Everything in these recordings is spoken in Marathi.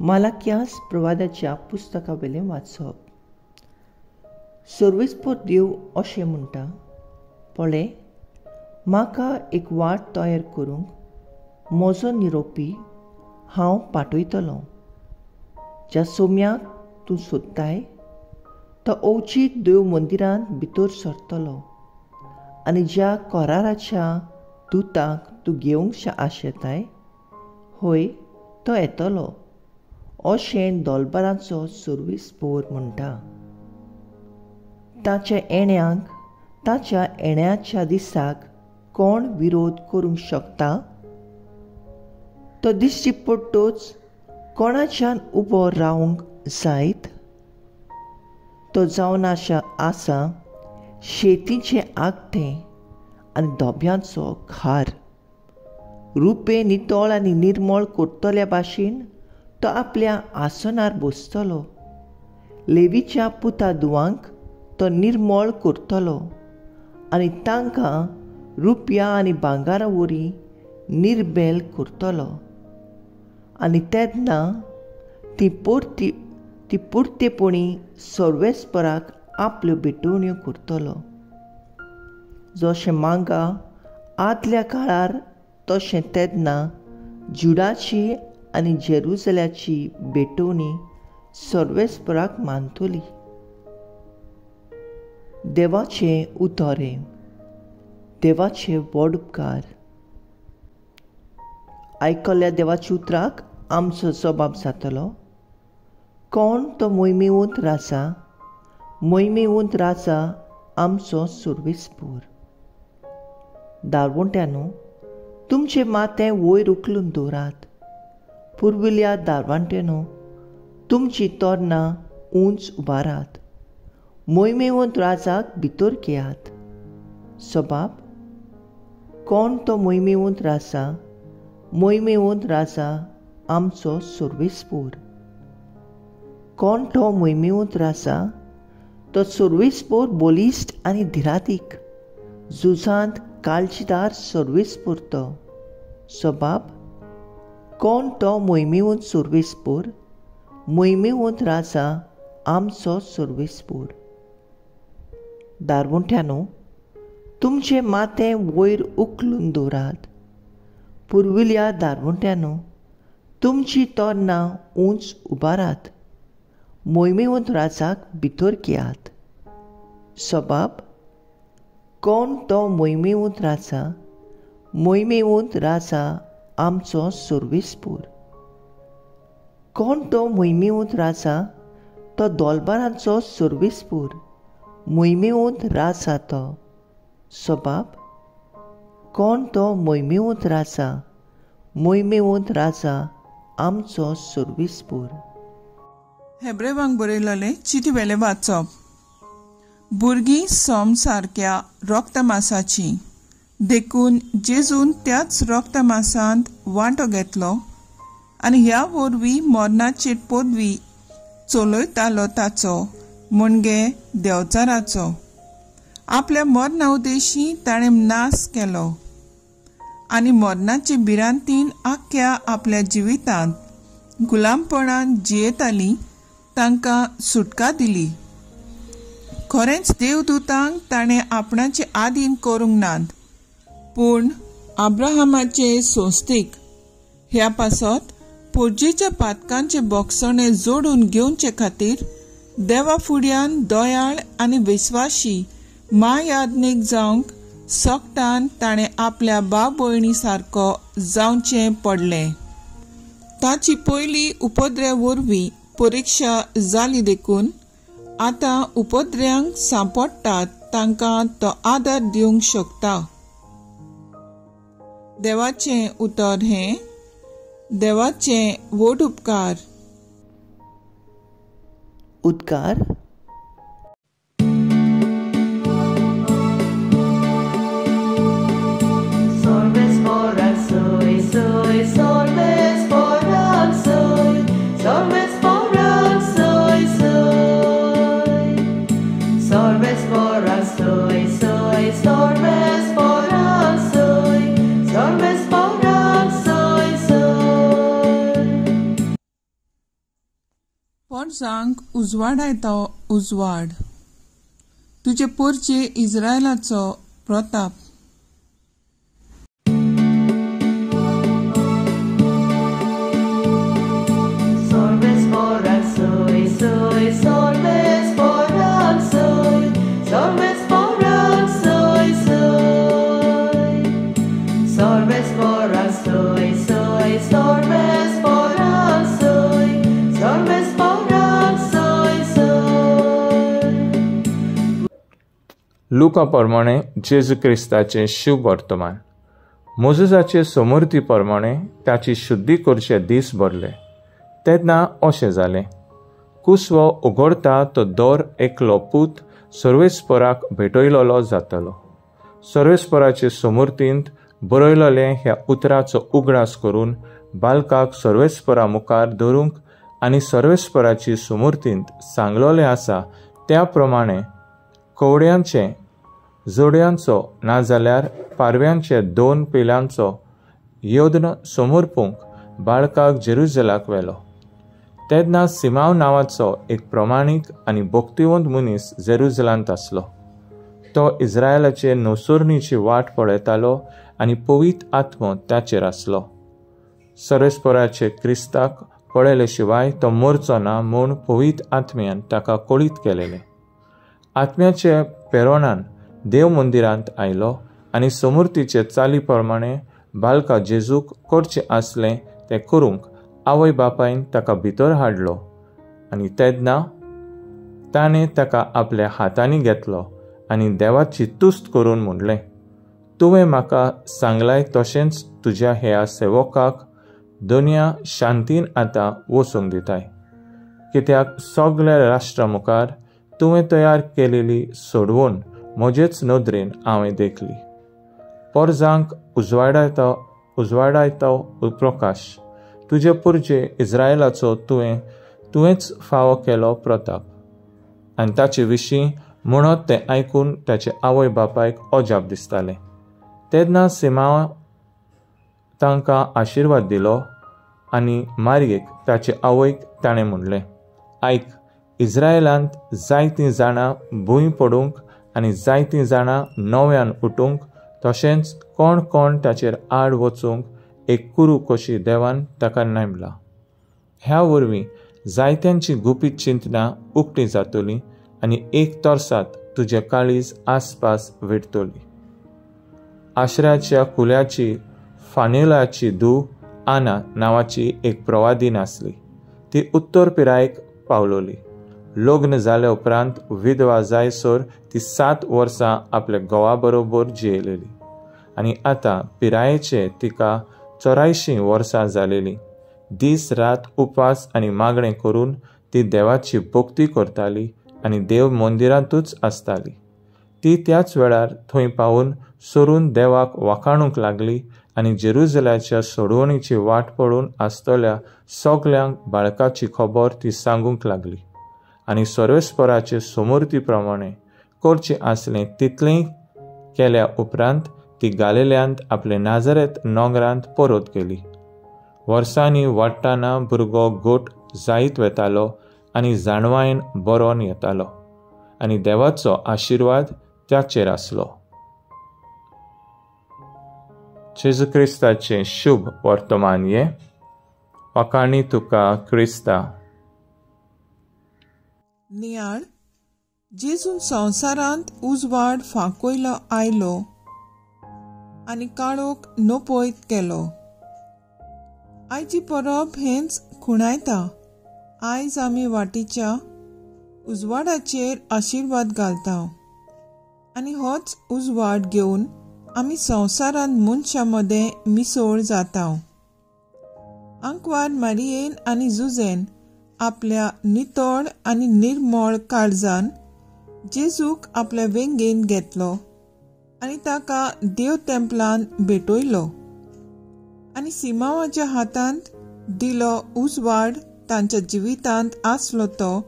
मालाक्यास प्रवादाच्या पुस्तका वेलें वाचप. सर्वेस्पर देव अशें म्हणटा, पळय, म्हाका एक वाट तयार करूंक म्हजो निरोपी हांव पाठयतलों. ज्या सोम्याक तूं सोदताय तो ओंचीत देव मंदिरांत भितर सरतलो, आनी ज्या कोराराच्या दुताक तूं घेवंक आशेताय, होय, तो येतलो, अशें दोलबाराचो सर्वेस्पर म्हणटा. ताच्या येण्याक, ताच्या येण्याच्या दिसाक कोण विरोध करूंक शकता? तो दिश्टी पडटोच कोणाच्यान उबो रावंक जायत? तो जावन आसा शेतीचें आगतें आनी धोब्यांचो खार. रुपें नितळ आनी निर्मळ करतल्या भाशेन तो आपल्या आसनार बसतलो. लेवीच्या पुतादुवांक तो निर्मळ करतलो आनी तांकां रुपया आनी भांगारा वरी निर्बेल करतलो. आनी तेन्ना ती पुर्तेपणी सर्वेस्पराक आपल्यो भेटवण्यो करतलो. जशें मांगा आदल्या काळार तशें तेन्ना जुडाची आनी जेरुसल्याची भेटवणी सर्वेस्पराक मानतली. देवाचें उतोरें. देवाचे व्हड उपकार. आयकल्ल्या देवाच्या उतराक आमचो जबाब जातलो. कोण तो मोहिमेवंत राजा? मोहिमेवंत राजा आमचो सर्वेस्पर. दारवंट्यानो, तुमचें माथें वयर उखलून दवरात. पुर्विल्ल्या दारवंट्यानो, तुमची तोरणां उंच उबारात. मोहिमेवंत राजाक भितर घेयात. जबाब. कोण तो मोहिमेवंत राजा? मोहिमेवंत राजा आमचो सर्वेस्पर. कोण तो मोहिमेवंत राजा? तो सर्वेस्पर बोलिश्ट आनी धिरातीक, झुजांत काळजीदार सर्वेस्पर तो. जबाब. कोण तो मोहिमेवंत सर्वेस्पर? मोहिमेवंत राजा आमचो सर्वेस्पर. दारवंट्यानो, तुमचें माथें वयर उखलून दवरात. पुर्विल्ल्या दारवंट्यानो, तुमची तोरणां उंच उबारात. मोहिमेवंत राजाक भितर घेयात. जबाब. कोण तो मोहिमेवंत राजा? मोहिमेवंत राजा आमचो सर्वेस्पर. कोण तो मोहिमेवंत राजा? तो दोलबारांचो सर्वेस्पर. मोहिमेवंत राजा तो. जबाब. कोण तो मोहिमेवंत राजा? मोहिमेवंत राजा आमचो सर्वेस्पर. हेब्रेवांक बरयलेलें चिटीवेलें वाचप. भुरगीं सोम सारक्या रोक्तमासाची देखून जेजून त्याच रोक्तमासांत वांटो घेतलो आनी ह्या वरवीं मरणाची पदवी चलयतालो ताचो म्हणजे देवचाराचो. आपल्या मरणा उद्देशी ताणें नाश केलो आनी मरणाचे भिरांतीन आख्या आपल्या जिवितांत गुलामपणान जियेतालीं तांकां सुटका दिली. खरेंच देवदूतांक ताणें आपणाचे आदीन करूंक नात, पूण अब्राहमाचे सोंस्तीक ह्या पासत पोरजेच्या पातकांचे बोगसणे जोडून घेवचे खातीर देवा फुड्यान दयाळ आनी विस्वाशी मायादनीक जावंक सोगटान ताणें आपल्या भाव भयणी सारको जावचें पडलें. ताची पयली उपद्रव वरवीं परिक्षा जाली देखून आतां उपद्रव्यांक सांपडटात तांकां तो आदार दिवंक शकता. देवाचें उतर हें. देवाचें व्हड उपकार. उद्गार. पोरसांक उजवाडायतो उजवाड, तुजे पोरचे इस्रायलाचो Pratap. Sorbes forak soy, soy, sorbes forak soy, sorbes forak soy, soy. Sorbes forak soy, soy, sorbes forak soy, sorbes forak soy, soy. लुका प्रमाणे जेजू क्रिस्ताचे शुभ वर्तमान. मोजेसाचे समृद्धी प्रमाणे ताची शुद्धी करचे दीस भरले. तेन्ना अशें जालें. कुसवो उगडटा तो दर एकलो पूत सर्वेस्पराक भेटयलोलो जातलो. सर्वेस्पराचे समृद्धींत बरयलोलें ह्या उतराचो उगडास करून बालकाक सर्वेस्परा मुखार धरूंक आनी सर्वेस्पराची समृद्धींत सांगलोलें आसा त्या प्रमाणे कवड्यांचे, जोड्यांचो नाजाल्यार पारव्यांचे 2 पिलांचो योद्न समर्पूंक बाळकाक जेरुसलाक व्हेलो. तेन्ना सिमाव नांवाचो एक प्रमाणीक आनी भक्तिवंत मनीस जेरुसलांत आसलो. तो इस्रायलाचे नवसरणीची वाट पळयतालो आनी पवित्र आत्मो ताचेर आसलो. सर्वेस्पराचे क्रिस्ताक पळयले शिवाय तो मरचो ना म्हूण पवित्र आत्म्यान ताका कळीत केलेलें. आत्म्याचे प्रेरणान देव मंदिरांत आयलो आनी समृद्धीचे चाली प्रमाणे बालका जेजूक करचें आसलें तें करूंक आवय बापायन ताका भितर हाडलो. आनी तेन्ना ताणें ताका आपल्या हातांनी घेतलो आनी देवाची तुस्त करून म्हणलें, तुवें म्हाका सांगलाय तशेंच तुज्या ह्या सेवकाक दुनिया शांतीन आतां वचूंक दिताय, कित्याक सगळ्या राष्ट्रा मुखार तुवें तयार केलेली सोडवून म्हजेच नदरेन हांवें देखली. पोरजांक उजवाडायतो प्रकाश, तुजे पुरचे इस्रायलाचो तुवेंच फावो केलो प्रताप. आनी ताचे विशीं म्हणत तें आयकून ताचे आवय बापायक अजाप दिसतालें. तेन्ना सिमाव तांकां आशिर्वाद दिलो आनी मारयेक ताचे आवयक ताणें म्हणलें, आयक, इस्रायलांत जायतीं जाणां भूंय पडूंक आनी जायतीं जाणां नव्यान उठूंक, तशेंच कोण कोण ताचेर आड वचूंक एक कुरू कशी देवान ताका नेमला. ह्या वरवीं जायत्यांची गुपीत चिंतना उक्ती जातली आनी एक तोर्सात तुजे काळीज आसपास विडतली. आशऱ्याच्या कुल्याची फानेलाची धूव आना नांवाची एक प्रवादीन आसली. ती उत्तर पिरायेक पावलोली. लग्न जाल्या उपरांत विधवा जायसर ती 7 वर्सां आपल्या घोवा बरोबर जियेलेली आनी आतां पिरायेचे तिका 84 वर्सां जालेली. दीस रात उपास आनी मागणें करून ती देवाची भक्ती करताली आनी देव मंदिरांतूच आसताली. ती त्याच वेळार थंय पावून सरून देवाक वखाणूंक लागली आनी जेरुसलाच्या सोडवणीची वाट पळोवन आसतल्या सगल्यांक बाळकाची खबर ती सांगूंक लागली. आनी सर्वेस्पराचे समृद्धी प्रमाणे करचें आसलें तितलें केल्या उपरांत ती गालिल्यांत आपले नाजरेत नगरांत परत गेली. वर्सांनी वाडटाना भुरगो घट जायत वेतालो आनी जाणवायेन बरोन येतालो आनी देवाचो आशिर्वाद त्याचेर आसलो. जेजू क्रिस्ताचे शुभ वर्तमान हे. वखाणी तुका क्रिस्ता. नियाळ, जेजून संवसारांत उजवाड फांकयलो आयलो आनी काळोख नपयत केलो. आयची परब हेंच खुणायता. आयज आमी वाटेच्या उजवाडाचेर आशिर्वाद घालता आनी होच उजवाड घेवन आमी संवसारांत मनशां मदें मिसळ जाता. आंकवार मारयेन आनी जुजेन आपल्या नितळ आनी निर्मळ काळजान जेजूक आपल्या वेंगेन घेतलो आनी ताका देव तेंपलान भेटयलो आनी सिमावाच्या हातांत दिलो उजवाड तांच्या जिवितांत आसलो तो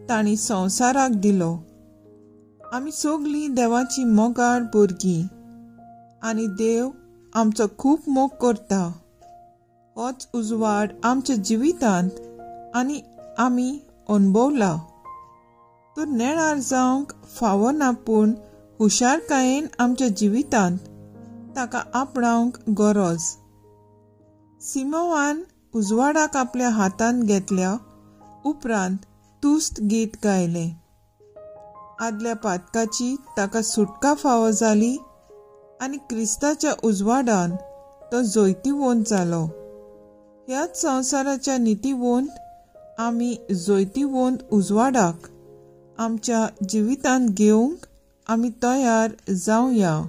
तांणी संवसाराक दिलो. आमी सगळीं देवाची मोगाळ भुरगीं आनी देव आमचो खूब मोग करता. होच उजवाड आमच्या जिवितांत आनी आमी अनुभवला. तो नेणार जावंक फावो ना, पूण हुशारकायेन आमच्या जिवितांत ताका आपणावंक गरज. सिमोवान उजवाडाक आपल्या हातांत घेतल्या उपरांत तुस्त गीत गायलें. आदल्या पातकाची ताका सुटका फावो जाली आनी क्रिस्ताच्या उजवाडान तो जोयतीवंत जालो. ह्याच संवसाराच्या नितीवंत आमी जोयतीवंत उजवाडाक आमच्या जिवितांत घेवंक आमी तयार जावया.